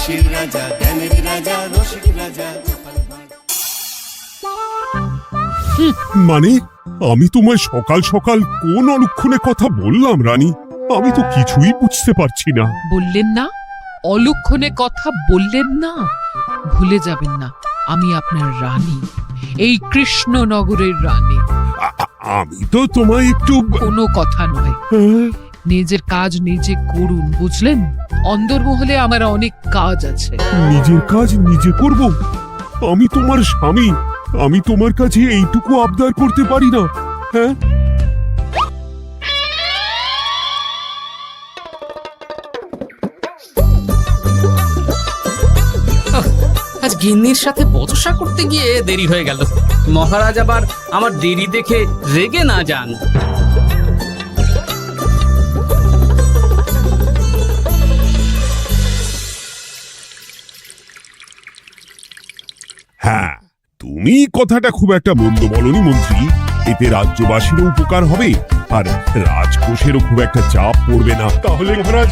হাসির রাজা, জ্ঞানের রাজা, রসিক রাজা। মানে আমি তোমায় সকাল সকাল কোন অলক্ষণে কথা বললাম রানী? আমি তো কিছুই বুঝতে পারছি না। বললেন না, অলক্ষণে কথা বললেন না। ভুলে যাবেন না, আমি আপনার রানী, এই কৃষ্ণনগরের রানী। আমি তো তোমায় একটু কোনো কথা নয়, নিজের কাজ নিজে করুন, বুঝলেন? অন্দরমহলে আমার অনেক কাজ আছে। নিজের কাজ নিজে করব? আমি তোমার স্বামী, আমি তোমার কাছে এইটুকু আবদার করতে পারি না? হ্যাঁ, আজ গিন্নির সাথে বচসা করতে গিয়ে দেরি হয়ে গেল। মহারাজ আবার আমার দেরি দেখে রেগে না যান। হ্যাঁ, তুমি কথাটা খুব একটা মন্দ বলনি মন্ত্রী। এতে রাজ্যবাসীরও উপকার হবে আর রাজকোষেরও খুব একটা চাপ পড়বে না। তাহলে মহারাজ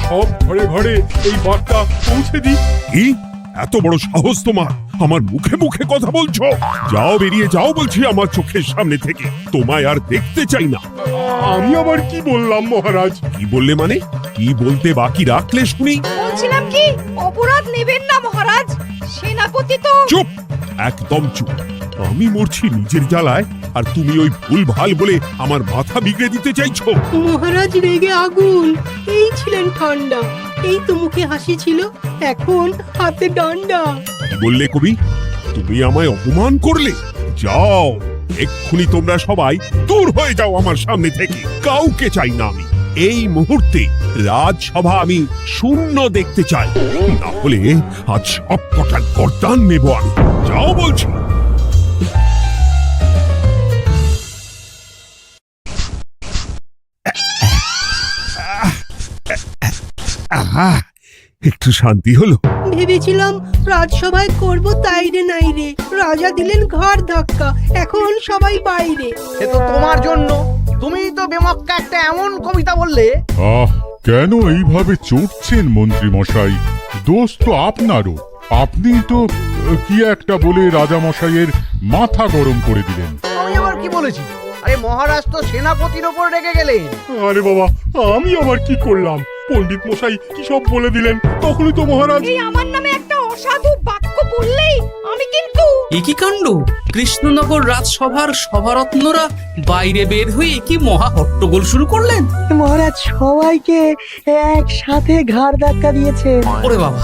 সব ঘরে ঘরে এই বার্তা পৌঁছে দিই। কি এত বড় সাহস তোমার? আমার মুখে মুখে কথা বলছো? যাও, বেরিয়ে যাও বলছি আমার চোখের সামনে থেকে। তোমায় আর দেখতে চাই না। আমি আবার কি বললাম মহারাজ? কি বললে মানে? কি বলতে বাকি রাখলে শুনি? বলছিলাম কি, অপরাধ নেবেন না মহারাজ, সেনাপতি তো। চুপ, একদম চুপ। আমি মরছি নিজের জ্বালায় আর তুমি ওই ভুল ভাল বলে আমার মাথা বিগড়ে দিতে চাইছো। মহারাজ রেগে আগুন, এই ছিলেন ঠান্ডা, এই তো মুখে হাসি ছিল, এখন হাতে ডান্ডা। কি বললে কবি? তুমি আমায় অপমান করলে? যাও, এক্ষুনি তোমরা সবাই দূর হয়ে যাও আমার সামনে থেকে। কাউকে চাই না আমি। এই মুহূর্তে রাজসভা আমি শূন্য দেখতে চাই, না হলে আজ সব কটার গর্দান নেব আমি। যাও বলছি। আহা, একটু শান্তি হলো। ভেবেছিলাম রাজসভায় করব তাই রে নাই রে, রাজা দিলেন ঘাড় ধাক্কা, এখন সবাই বাইরে। এ তো তোমার জন্য। তুমিই তো বেমক্কা একটা এমন কবিতা বললে। কেন এইভাবে চড়ছেন মন্ত্রী মশাই? দোষ তো আপনারও। আপনি তো কি একটা বলে রাজা মশাইয়ের মাথা গরম করে দিলেন। আমি আবার কি বলেছি? আরে মহারাজ তো সেনাপতির ওপর রেগে গেলেন। আরে বাবা, আমি আবার কি করলাম? পণ্ডিত মশাই কি সব বলে দিলেন, তখনই তো মহারাজ। এই আমার নামে একটা অসাধু বাক্য বললেই আমি কিন্তু। একই কাণ্ড! কৃষ্ণনগর রাজসভার সভারত্নরা বাইরে বের হয়ে কি মহা হট্টগোল শুরু করলেন। মহারাজ সবাইকে একসাথে ঘাড় ধাক্কা দিয়েছে। ওরে বাবা,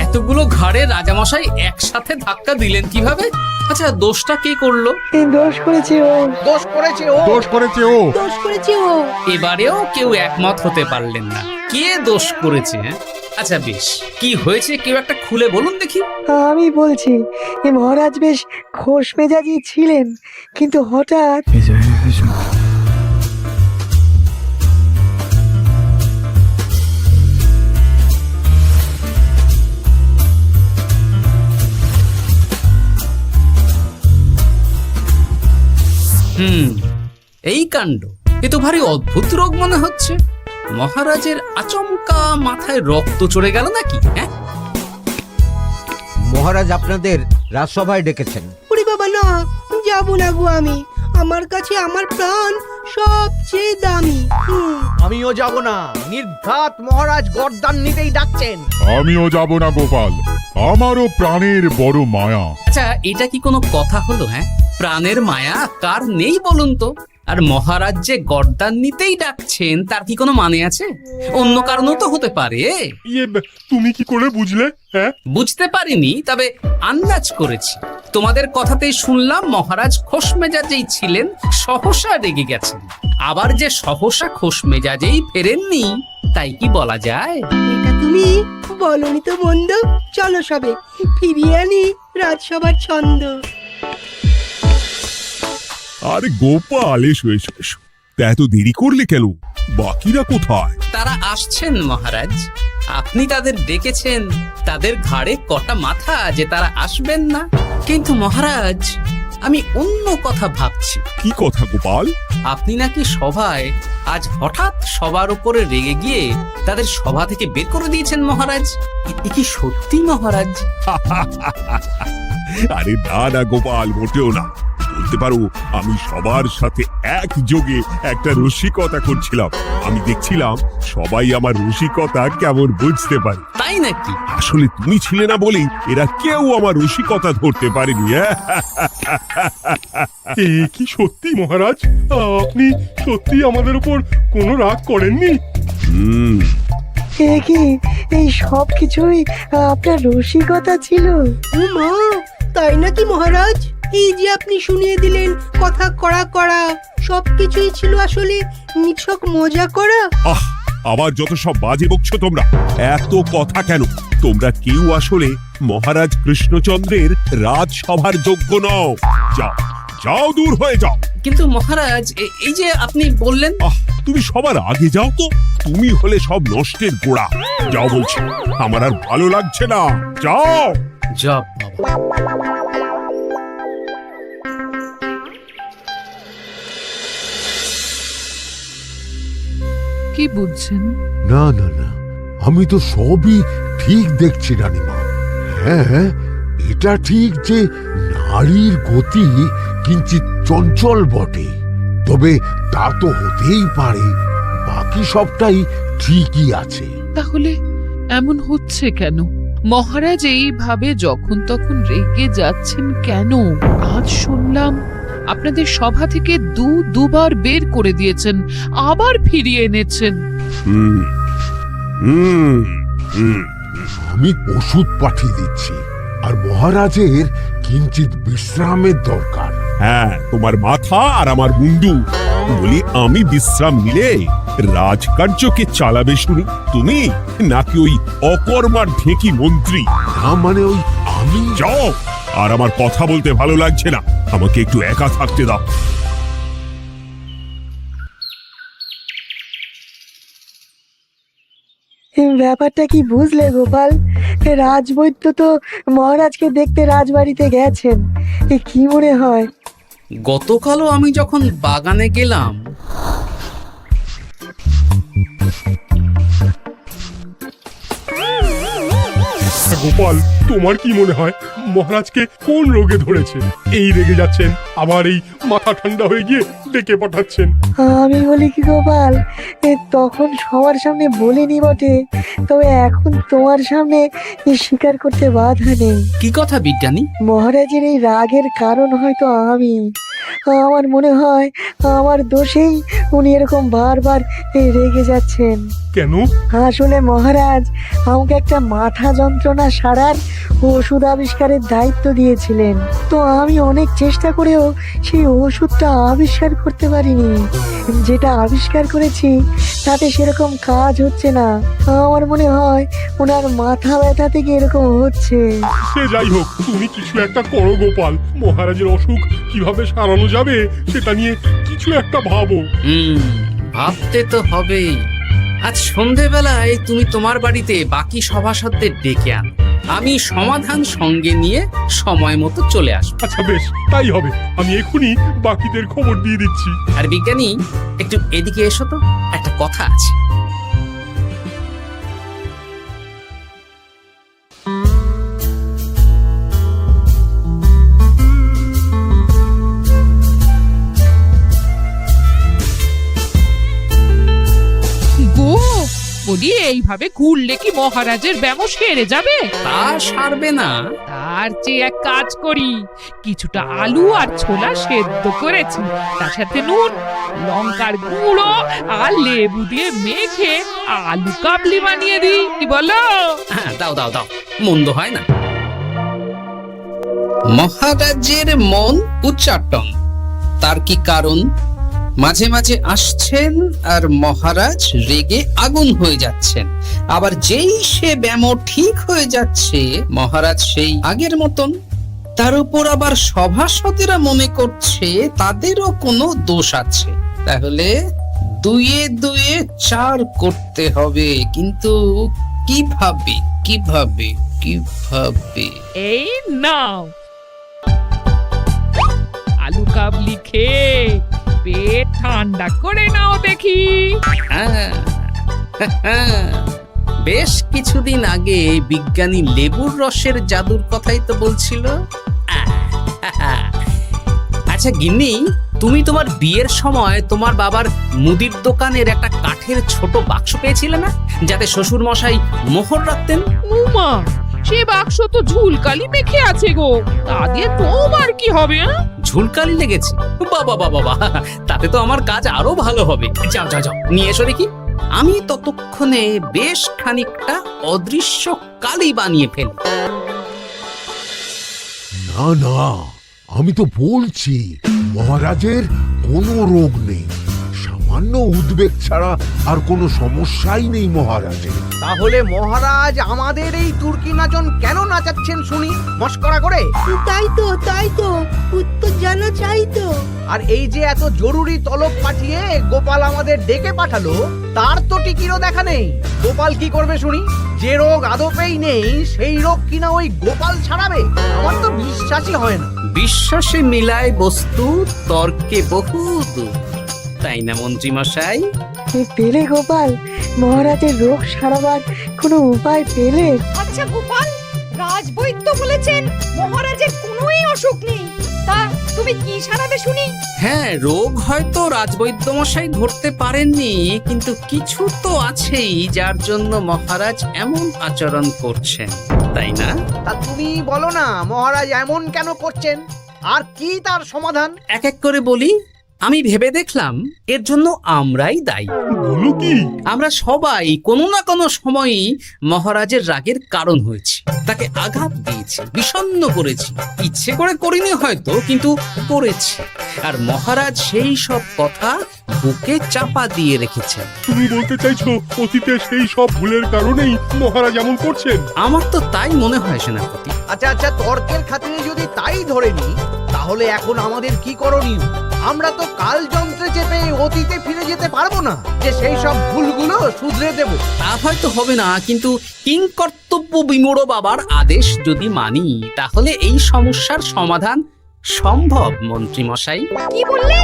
এতগুলো ঘাড়ে রাজামশাই একসাথে ধাক্কা দিলেন কিভাবে? আচ্ছা, দোষটা কে করলো? দোষ করেছে ও, দোষ করেছে ও, দোষ করেছে ও, দোষ করেছে ও। এবারেও কেউ একমত হতে পারলেন না কে দোষ করেছে। আচ্ছা বেশ, কি হয়েছে কেউ একটা খুলে বলুন দেখি। আমি বলছি, মহারাজ বেশ খোশ মেজাজি ছিলেন, কিন্তু হঠাৎ এই কাণ্ড! এ তো ভারী অদ্ভুত রোগ মনে হচ্ছে। মহারাজের আচমকা মাথায় রক্ত চড়ে গেল নাকি? হ্যাঁ, মহারাজ আপনাদের রাজসভায় ডেকেছেন। ওরে বাবা না, যাবো না গো আমি। আমার কাছে আমার প্রাণ সবচেয়ে দামি। আমিও যাব না। নির্ঘাত মহারাজ গর্দান নিতেই ডাকছেন। আমিও যাব না গোপাল, আমারও প্রাণের বড় মায়া। আচ্ছা, এটা কি কোনো কথা হলো? হ্যাঁ, প্রাণের মায়া কার নেই বলুন তো? আর মহারাজ যে গর্দান নিতেই ডাকছেন তার কি কোনো মানে আছে? অন্য কারণও তো হতে পারে। তুমি কি করে বুঝলে? হ্যাঁ, বুঝতে পারিনি, তবে আন্দাজ করেছি। তোমাদের কথাতেই শুনলাম মহারাজ খোশ মেজাজেই ছিলেন, সহসা রেগে গেছেন। আবার যে সহসা খোশ মেজাজেই ফেরেননি, তাই কি বলা যায়? এটা তুমি বলনি তো মন্দ। চলো সবে ফিরিয়ে আনি রাজসভার ছন্দ। আরে গোপাল, এসো এসো এসো। তা এত দেরি করলে কেন? বাকিরা কোথায়? তারা আসছেন মহারাজ। আপনি তাদের ডেকেছেন, তাদের ঘাড়ে কটা মাথা যে তারা আসবেন না। কিন্তু মহারাজ, আমি অন্য কথা ভাবছি। কি কথা গোপাল? আপনি নাকি সভায় আজ হঠাৎ সবার উপরে রেগে গিয়ে তাদের সভা থেকে বের করে দিয়েছেন মহারাজ? এ কি সত্যি মহারাজ? আরে না না গোপাল, মোটেও না। বলতে পারো আমি সবার সাথে একযোগে একটা রসিকতা করছিলাম। আমি দেখছিলাম সবাই আমার রসিকতা কেমন বুঝতে পারে। তাই নাকি? আসলে তুমি ছিলে না বলেই এরা কেউ আমার রসিকতা ধরতে পারেনি। এ কি সত্যি মহারাজ? আপনি সত্যি আমাদের উপর কোনো রাগ করেননি? হুম, এ কি এই সব কিছুই আপনার রসিকতা ছিল? ও মা, তাই নাকি মহারাজ? এই যে আপনি শুনিয়ে দিলেন কথা কড়া কড়া, সবকিছুই ছিল আসলে নিছক মজা করা। আহ, আবার যত সব বাজে বকছো তোমরা। এত কথা কেন? তোমরা কেউ আসলে মহারাজ কৃষ্ণচন্দ্রের রাজসভার যোগ্য নও। যাও যাও, দূর হয়ে যাও। কিন্তু মহারাজ, এই যে আপনি বললেন। আহ, তুমি সবার আগে যাও তো। তুমি হলে সব নষ্টের গোড়া। যাও বলছি, আমার আর ভালো লাগছে না। যাও। যা বাবা। কি বুঝছেন? না না না, আমি তো সবই ঠিক দেখছি রানীমা। হ্যাঁ, এটা ঠিক যে নারীর গতি কিঞ্চিত চঞ্চল বটে, তবে তা তো হতেই পারে। বাকি সবটাই ঠিকই আছে। তাহলে এমন হচ্ছে কেন? মহারাজ এইভাবে যখন তখন রেগে যাচ্ছেন কেন? আজ শুনলাম আপনাদের সভা থেকে দুবার বের করে দিয়েছেন, আবার ফিরিয়ে এনেছেন। হুম হুম হুম। আমি ওষুধ পাঠিয়ে দিচ্ছি, আর মহারাজের কিঞ্চিত বিশ্রামের দরকার। হ্যাঁ, তোমার মাথা আর আমার মুন্ডু। বলি, আমি বিশ্রাম নিলে রাজকার্যকে চালাবে শুনি তুমি, নাকি ওই অকর্মার ঢেকি মন্ত্রী? না মানে ওই আমি। যাও, আর আমার কথা বলতে ভালো লাগছে না। আমাকে একটু একা থাকতে দাও। ব্যাপারটা কি বুঝলে গোপাল? রাজবৈদ্য তো মহারাজকে দেখতে রাজবাড়িতে গেছেন। কি মনে হয়? গতকালও আমি যখন বাগানে গেলাম, গোপাল, তোমার কি মনে হয় মহারাজকে কোন রোগে ধরেছে? এই রেগে যাচ্ছেন, আবার এই মাথা ঠান্ডা হয়ে গিয়ে ডেকে পাঠাচ্ছেন। আমি বলি কি গোপাল, তখন সবার সামনে বলিনি বটে, তবে এখন তোমার সামনে স্বীকার করতে বাধা নেই। কি কথা বিজ্ঞানী? মহারাজের এই রাগের কারণ হয়তো আমি। আমার মনে হয় আমার দোষেই উনি এরকম বারবার রেগে যাচ্ছেন। কেন? আসলে মহারাজ আমাকে একটা মাথা যন্ত্রণা সারার ওষুধ আবিষ্কারের দায়িত্ব দিয়েছিলেন, তো আমি অনেক চেষ্টা করেও সেই ওষুধটা আবিষ্কার করতে পারিনি। যেটা আবিষ্কার করেছি তাতে সেরকম কাজ হচ্ছে না। আমার মনে হয় ওনার মাথা ব্যথা থেকে এরকম হচ্ছে। সে যাই হোক, তুমি কিছু একটা করো গোপাল। মহারাজের অসুখ কিভাবে সারানো যাবে সেটা নিয়ে কিছু একটা ভাবো। ভাবতে তো হবেই। আজ সন্ধেবেলায় তুমি তোমার বাড়িতে বাকি সভাসদদের ডেকে আন, আমি সমাধান সঙ্গে নিয়ে সময় মতো চলে আসবো। আচ্ছা বেশ, তাই হবে। আমি এখনই বাকিদের খবর দিয়ে দিচ্ছি। আর বিজ্ঞানী, একটু এদিকে এসো তো, একটা কথা আছে। বলি, এইভাবে ঘুরলে কি মহারাজের ব্যামো সেরে যাবে? তা সারবে না। তার চেয়ে এক কাজ করি, কিছুটা আলু আর ছোলা সেদ্ধ করেছি, তার সাথে নুন, লঙ্কার গুঁড়ো আর লেবু দিয়ে মেখে আলু কাবলি বানিয়ে দিই, কি বলো? হ্যাঁ, দাও দাও দাও, মন্দ হয় না। মহারাজের মন উচ্চাটন। তার কি কারণ? মাঝে মাঝে আসছেন আর মহারাজ রেগে আগুন হয়ে যাচ্ছেন, আবার যেই সে ব্যামো ঠিক হয়ে যাচ্ছে মহারাজ সেই আগের মতন। তার উপর আবার সভাসদেরা মনে করছে তাদেরও কোনো দোষ আছে। তাহলে দুয়ে দুয়ে চার করতে হবে, কিন্তু কিভাবে কিভাবে কিভাবে? এই নাও আলু কাবলি খেয়ে পেট ঠান্ডা করে নাও দেখি। হ্যাঁ, বেশ কিছুদিন আগে বিজ্ঞানী লেবুর রসের জাদুর কথাই তো বলছিল। আচ্ছা গিন্নি, তুমি তোমার বিয়ের সময় তোমার বাবার মুদির দোকানের একটা কাঠের ছোট বাক্স পেয়েছিলে না, যাতে শ্বশুর মশাই মোহর রাখতেন? উমা, সে বাক্স তো ঝুলকালি মেখে আছে গো, তা দিয়ে তোমার কি হবে? ঝুলকালি লেগেছে? বাবা বাবা বাবা, তাতে তো আমার কাজ আরো ভালো হবে। যাও যাও যাও, নিয়ে এসো দেখি। আমি ততক্ষণে বেশ খানিকটা অদৃশ্য কালি বানিয়ে ফেলি। না না, আমি তো বলছি মহারাজের কোনো রোগ নেই, সামান্য উদ্বেগ ছাড়া আর কোনো সমস্যাই নেই মহারাজের। তাহলে মহারাজ আমাদের এই তুর্কি নাচন কেন নাচাচ্ছেন শুনি, মস্করা করে? তাই তো উত্তর জানা চাই তো। আর এই যে এত জরুরি তলব পাঠিয়ে গোপাল আমাদের ডেকে পাঠালো, তার তো টিকিরও দেখা নেই। গোপাল কি করবে শুনি? যে রোগ আদপেই নেই সেই রোগ কিনা ওই গোপাল ছাড়াবে? আমার তো বিশ্বাসই হয় না। বিশ্বাসে মিলায় বস্তু, তর্কে বহু দূর, তাই না মন্ত্রী মশাই? পেলে গোপাল, মহারাজের রোগ সারাবার কোনো উপায় পেলে? আচ্ছা গোপাল, রাজবৈদ্য বলেছেন মহারাজের কোনোই অসুখ নেই, তা তুমি কি সারাবে শুনি? হ্যাঁ, রোগ হয়তো রাজবৈদ্য মশাই ধরতে পারেননি, কিন্তু কিছু তো আছেই যার জন্য মহারাজ এমন আচরণ করছেন, তাই না? তা তুমি বলো না মহারাজ এমন কেন করছেন, আর কি তার সমাধান? এক এক করে বলি। আমি ভেবে দেখলাম এর জন্য আমরাই দায়ী। বলো কি? আমরা সবাই কোনো না কোনো সময়ই মহারাজের রাগের কারণ হয়েছি, তাকে আঘাত দিয়েছি, বিষণ্ণ করেছি। ইচ্ছে করে করিনি হয়তো, কিন্তু করেছি। আর মহারাজ সেই সব কথা বুকে চাপা দিয়ে রেখেছেন। তুমি বলতে চাইছো অতীতে সেই সব ভুলের কারণেই মহারাজ এমন করছেন? আমার তো তাই মনে হয় সেনাপতি। আচ্ছা, তর্কের খাতিরে যদি তাই ধরে নি, তাহলে এখন আমাদের কি করণীয়? আমরা তো কাল যন্ত্রে চেপে অতীতে ফিরে যেতে পারবো না যে সেই সব ভুলগুলো শুধরে দেব। তা হয়তো হবে না, কিন্তু কিংকর্তব্য বিমূঢ় বাবার আদেশ যদি মানি, তাহলে এই সমস্যার সমাধান সম্ভব মন্ত্রী মশাই। কি বললে?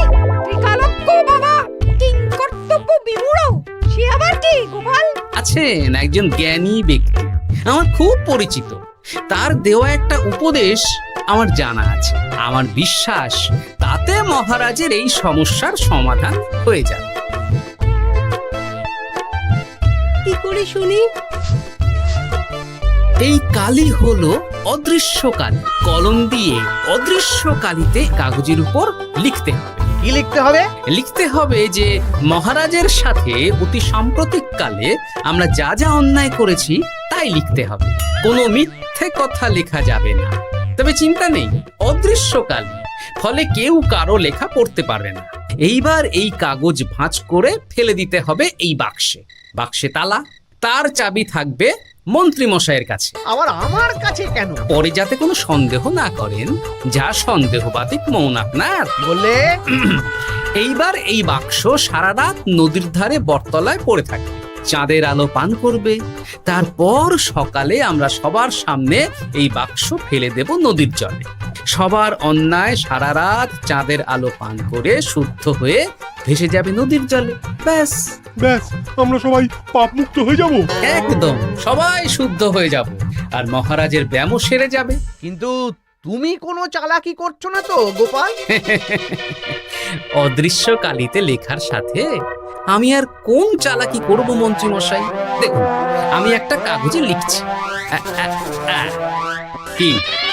ত্রিকালজ্ঞ বাবা কিংকর্তব্য বিমূঢ়, সে আবার কি গোপাল? আছেন একজন জ্ঞানী ব্যক্তি, আমার খুব পরিচিত। তার দেওয়া একটা উপদেশ আমার জানা আছে। আমার বিশ্বাস তাতে মহারাজের এই সমস্যার সমাধান হয়ে যাবে। কি করে শুনি? এই কালি হলো অদৃশ্য কালি। কলম দিয়ে অদৃশ্য কালিতে কাগজের উপর লিখতে হবে। কি লিখতে হবে? লিখতে হবে যে মহারাজের সাথে অতি সাম্প্রতিক কালে আমরা যা যা অন্যায় করেছি তাই লিখতে হবে। কোনো মিথ্যে কথা লেখা যাবে না। তবে চিন্তা নেই, অদৃশ্য কালি, ফলে কেউ কারো লেখা পড়তে পারবে না। এইবার এই কাগজ ভাঁজ করে ফেলে দিতে হবে এই বাক্সে। বাক্সে তালা, তার চাবি থাকবে মন্ত্রী মশাইয়ের কাছে। আবার আমার কাছে কেন? পরে যাতে কোনো সন্দেহ না করেন, যা সন্দেহবাতিক মৌন আপনার। বললে এইবার এই বাক্স সারা রাত নদীর ধারে বটতলায় পড়ে থাকবে, চাঁদের আলো পান করবে। তারপর সকালে আমরা সবার সামনে এই বাক্স ফেলে দেব নদীর জলে। সবার অন্যায় সারা রাত চাঁদের আলো পান করে শুদ্ধ হয়ে ভেসে যাবে নদীর জলে। ব্যাস ব্যাস, আমরা সবাই পাপ মুক্ত হয়ে যাব। একদম সবাই শুদ্ধ হয়ে যাব, আর মহারাজের ব্যায়ামও সেরে যাবে। কিন্তু তুমি কোনো চালাকি করছো না তো গোপাল? অদৃশ্য কালিতে লেখার সাথে আমি আর কোন চালাকি করব মন্ত্রী মশাই? দেখুন, আমি একটা কাগজে লিখছি। কি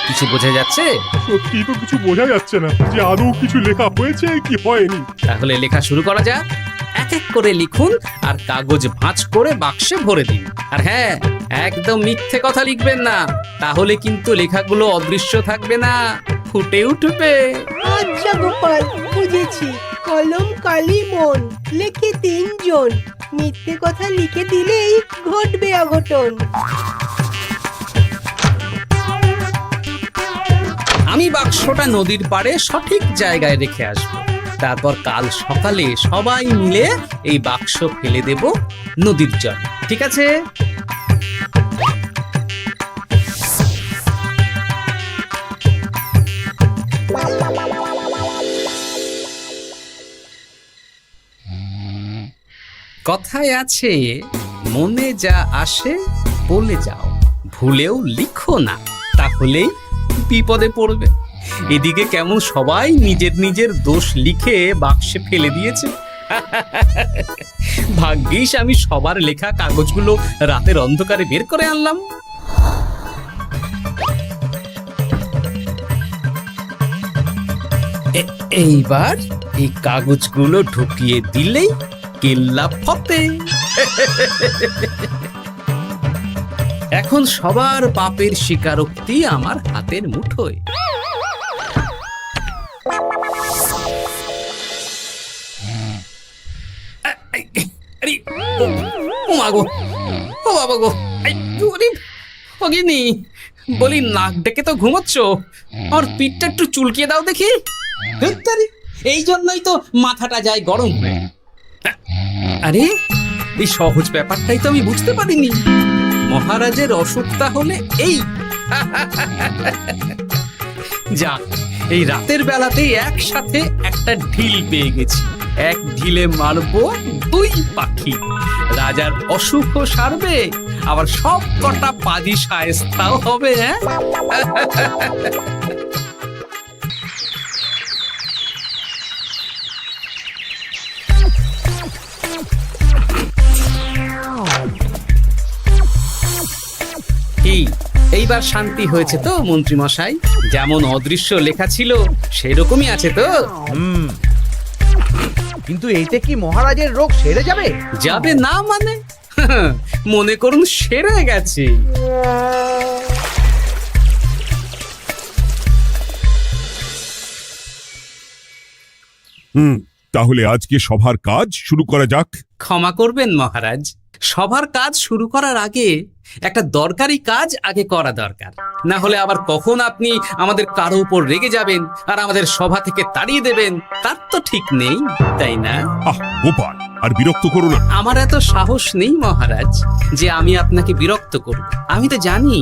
কিছু বোঝা যাচ্ছে? সত্যি তো কিছু বোঝা যাচ্ছে না যে আদৌ কিছু লেখা হয়েছে কি হয়নি। তাহলে লেখা শুরু করা যাক। এক এক করে লিখুন আর কাগজ ভাঁজ করে বাক্সে ভরে দিন। আর হ্যাঁ, একদম মিথ্যে কথা লিখবেন না, তাহলে কিন্তু লেখাগুলো অদৃশ্য থাকবে না, ফুটে উঠবে। আচ্ছা গোপাল, বুঝেছি। কলম কালি মন, লেখে 3 জন। মিথ্যে কথা লিখে দিলেই ঘটবে অঘটন। আমি বাক্সটা নদীর পাড়ে সঠিক জায়গায় রেখে আসব। তারপর কাল সকালে সবাই মিলে এই বাক্স ফেলে দেব নদীর জলে। ঠিক আছে? কথায় আছে, মনে যা আসে বলে যাও, ভুলেও লিখো না, তাহলেই বিপদে পড়বে। এদিকে কেমন সবাই নিজের নিজের দোষ লিখে বাক্সে ফেলে দিয়েছে। ভাগ্যিস আমি সবার লেখা কাগজগুলো রাতের অন্ধকারে বের করে আনলাম। এইবার এই কাগজগুলো ঢুকিয়ে দিলেই কেল্লা ফতে। এখন সবার পাপের স্বীকারোক্তি আমার হাতের মুঠোয়। আরে, ও মা গো, ও বাবা গো, ওগিনি বলি, নাক ডেকে তো ঘুমোচ্ছ, আর পিঠটা একটু চুলকিয়ে দাও দেখি। এই জন্যই তো মাথাটা যায় গরম হয়ে। আরে, এই সহজ ব্যাপারটাই তো আমি বুঝতে পারিনি। মহারাজের অসুখ তাহলে এই। যাক, এই রাতের বেলাতেই একসাথে একটা ঢিল পেয়ে গেছি। এক ঢিলে মারবো 2 পাখি। রাজার অসুখও সারবে, আবার সব কটা পাজি শায়েস্তাও হবে। হ্যাঁ, কি এইবার শান্তি হয়েছে তো মন্ত্রী মশাই? যেমন অদৃশ্য লেখা ছিল সেরকমই আছে তো? কিন্তু এতে কি মহারাজের রোগ সেরে যাবে? যাবে না মানে? মনে করুন সেরে গেছে। তাহলে আজকে সভার কাজ শুরু করা যাক। ক্ষমা করবেন মহারাজ, সবার কাজ শুরু করার আগে একটা দরকারি কাজ আগে করা দরকার। না হলে আবার কখন আপনি আমাদের কারো উপর রেগে যাবেন আর আমাদের সভা থেকে তাড়িয়ে দেবেন, তার তো ঠিক নেই, তাই না? গোপাল, আর বিরক্ত করো না। আমার এত সাহস নেই মহারাজ যে আমি আপনাকে বিরক্ত করব। আমি তো জানি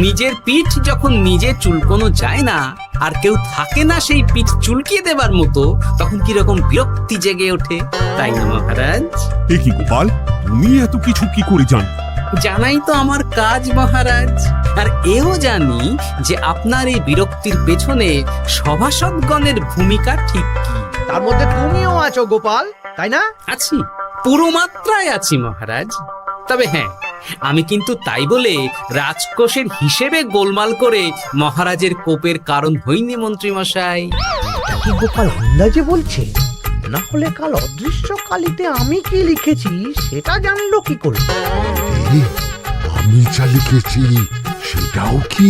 নিজের পিঠ যখন নিজে চুলকোনো যায় না, আর কেউ থাকে না সেই পিঠ চুলকিয়ে দেবার মতো, তখন কিরকম বিরক্তি জেগে ওঠে, তাই না মহারাজ? এ কি গোপাল, তুমি এত কিছু কি করে জানো? জানাই তো আমার কাজ মহারাজ। আর এও জানি যে আপনার এই বিরক্তির পেছনে সভাসদগণের ভূমিকা ঠিক কি। তার মধ্যে তুমিও আছো গোপাল, তাই না? আছি, পুরো মাত্রায় আছি মহারাজ। তবে হ্যাঁ, আমি কিন্তু তাই বলে রাজকোষের হিসেবে গোলমাল করে মহারাজের কোপের কারণ হইনি মন্ত্রী মশাই। কি গোপাল আন্দাজে বলছে? না হলে কাল অদৃশ্য কালিতে আমি কি লিখেছি সেটা জানলো কি করে? আমি যা লিখেছি সেটাও কি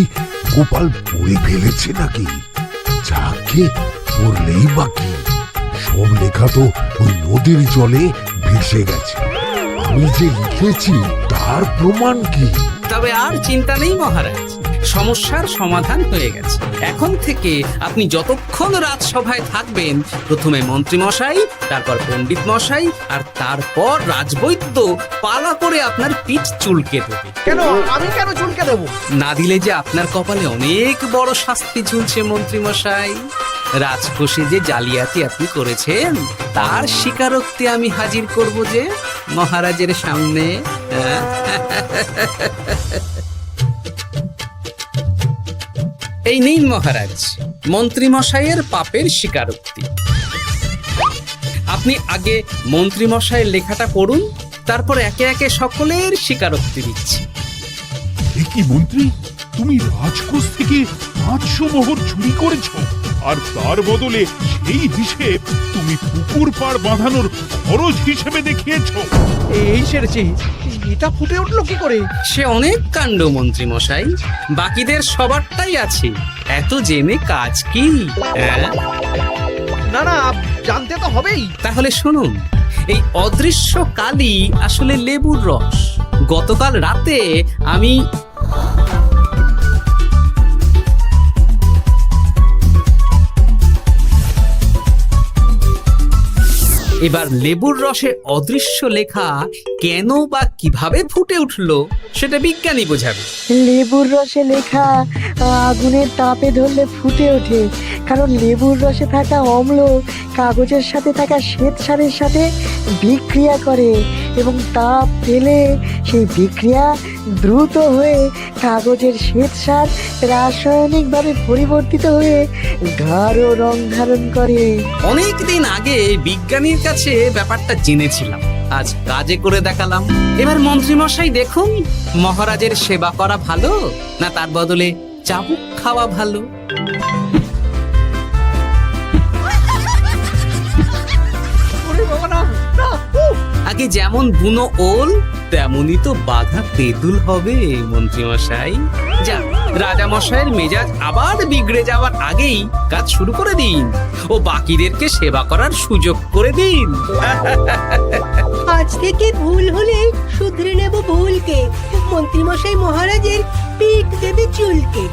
গোপাল পড়ে ফেলেছে নাকি? যাকে পড়লেই বাকি, সব লেখা তো ওই নদীর জলে ভেসে গেছে। আমি যে লিখেছি তার প্রমাণ কি? তবে আর চিন্তা নেই মহারাজ, সমস্যার সমাধান হয়ে গেছে। এখন থেকে আপনি যতক্ষণ রাজসভায় থাকবেন, প্রথমে মন্ত্রী মশাই, তারপর পণ্ডিত মশাই, আর তারপর রাজবৈদ্য পালা করে আপনার পিঠ চুলকে দেবে। কেন আমি কেন চুলকে দেবো? না দিলে যে আপনার কপালে অনেক বড় শাস্তি ঝুলছে মন্ত্রী মশাই। রাজকোষে যে জালিয়াতি আপনি করেছেন তার স্বীকারোক্তি আমি হাজির করব যে মহারাজের সামনে। এই নিন মহারাজ, মন্ত্রী মশাইয়ের পাপের স্বীকারোক্তি। আপনি আগে মন্ত্রী মশাইয়ের লেখাটা পড়ুন, তারপর একে একে সকলের স্বীকারোক্তি দিচ্ছি। এ কি মন্ত্রী, তুমি রাজকোষ থেকে 500 মোহর চুরি করেছো, আর তার বদলে সেই হিসেব তুমি পুকুর পাড় বাঁধানোর খরচ হিসেবে দেখিয়েছো। এই সেরেছে, এটা ফুটে উঠলো কি করে? সে অনেক কাণ্ড মন্ত্রী মশাই, বাকিদের সবারটাই আছে, এত জেনে কাজ কি? না না, জানতে তো হবেই। তাহলে শুনুন, এই অদৃশ্য কালি আসলে লেবুর রস। গতকাল রাতে আমি এবার লেবুর রসে অদৃশ্য লেখা কেন বা কিভাবে ফুটে উঠলো সেটা বিজ্ঞানী বোঝাবে। লেবুর রসে লেখা আগুনের তাপে ধরলে ফুটে ওঠে, কারণ লেবুর রসে থাকা অম্ল কাগজের সাথে থাকা শ্বেতসারের সাথে বিক্রিয়া করে এবং তাপ পেলে সেই বিক্রিয়া দ্রুত হয়ে কাগজের শ্বেতসার রাসায়নিকভাবে পরিবর্তিত হয়ে গাঢ় রং ধারণ করে। অনেক দিন আগে বিজ্ঞানীর কাছে ব্যাপারটা জেনেছিলাম, আজ কাজে করে দেখালাম। এবার মন্ত্রী মশাই দেখুন, মহারাজের সেবা করা ভালো না তার বদলে চাবুক খাওয়া ভালো? আগে যেমন বুনো ওল তেমনই তো বাঘা তেঁতুল হবে মন্ত্রী মশাই। যা, রাজা মশাইয়ের মেজাজ আবার বিগড়ে যাওয়ার আগেই কাজ শুরু করে দিন ও বাকিদেরকে সেবা করার সুযোগ করে দিন। আজ থেকে ভুল হলে শুধরে নেব ভুলকে, মন্ত্রীমশাই মহারাজের পিঠ দেবে চুলকে।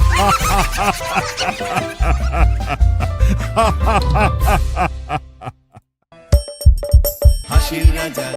হাসির রাজা